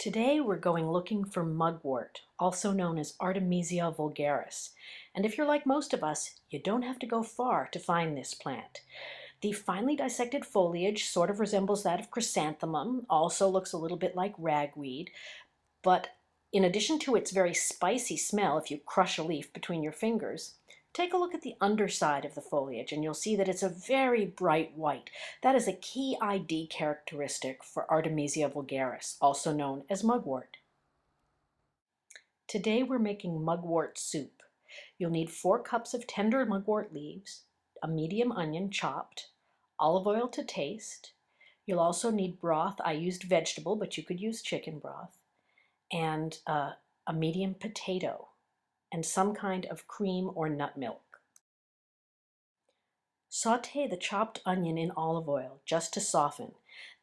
Today we're going looking for mugwort, also known as Artemisia vulgaris. And if you're like most of us, you don't have to go far to find this plant. The finely dissected foliage sort of resembles that of chrysanthemum, also looks a little bit like ragweed, but in addition to its very spicy smell if you crush a leaf between your fingers, take a look at the underside of the foliage and you'll see that it's a very bright white. That is a key ID characteristic for Artemisia vulgaris, also known as mugwort. Today we're making mugwort soup. You'll need 4 cups of tender mugwort leaves, a medium onion chopped, olive oil to taste. You'll also need broth. I used vegetable, but you could use chicken broth, and a medium potato, and some kind of cream or nut milk. Saute the chopped onion in olive oil just to soften.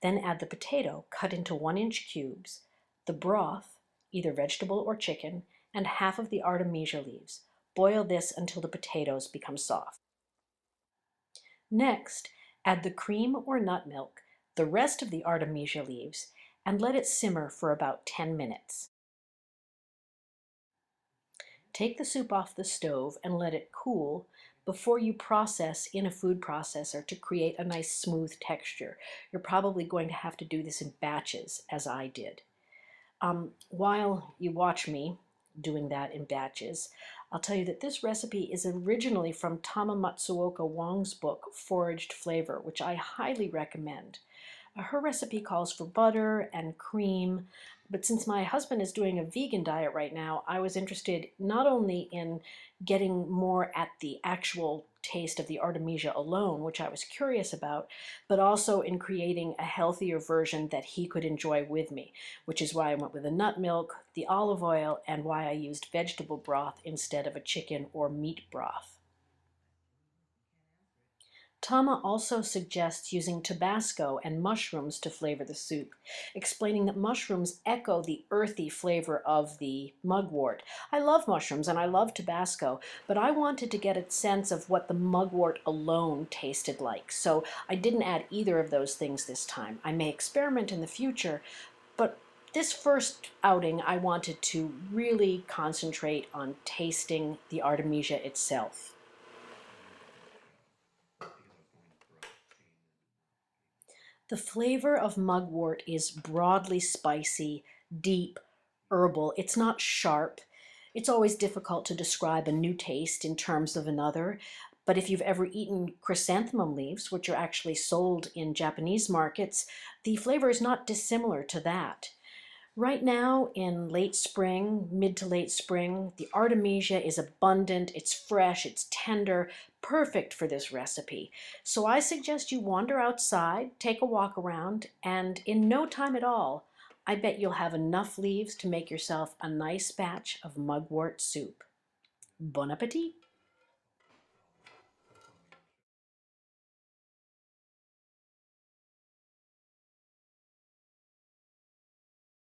Then add the potato cut into 1-inch cubes, the broth, either vegetable or chicken, and half of the artemisia leaves. Boil this until the potatoes become soft. Next, add the cream or nut milk, the rest of the artemisia leaves, and let it simmer for about 10 minutes. Take the soup off the stove and let it cool before you process in a food processor to create a nice smooth texture. You're probably going to have to do this in batches, as I did. While you watch me doing that in batches, I'll tell you that this recipe is originally from Tama Matsuoka Wong's book, Foraged Flavor, which I highly recommend. Her recipe calls for butter and cream, but since my husband is doing a vegan diet right now, I was interested not only in getting more at the actual taste of the artemisia alone, which I was curious about, but also in creating a healthier version that he could enjoy with me, which is why I went with the nut milk, the olive oil, and why I used vegetable broth instead of a chicken or meat broth. Tama also suggests using Tabasco and mushrooms to flavor the soup, explaining that mushrooms echo the earthy flavor of the mugwort. I love mushrooms and I love Tabasco, but I wanted to get a sense of what the mugwort alone tasted like, so I didn't add either of those things this time. I may experiment in the future, but this first outing I wanted to really concentrate on tasting the artemisia itself. The flavor of mugwort is broadly spicy, deep, herbal. It's not sharp. It's always difficult to describe a new taste in terms of another, but if you've ever eaten chrysanthemum leaves, which are actually sold in Japanese markets, the flavor is not dissimilar to that. Right now, in late spring, mid to late spring, the artemisia is abundant, it's fresh, it's tender, perfect for this recipe. So I suggest you wander outside, take a walk around, and in no time at all, I bet you'll have enough leaves to make yourself a nice batch of mugwort soup. Bon appetit!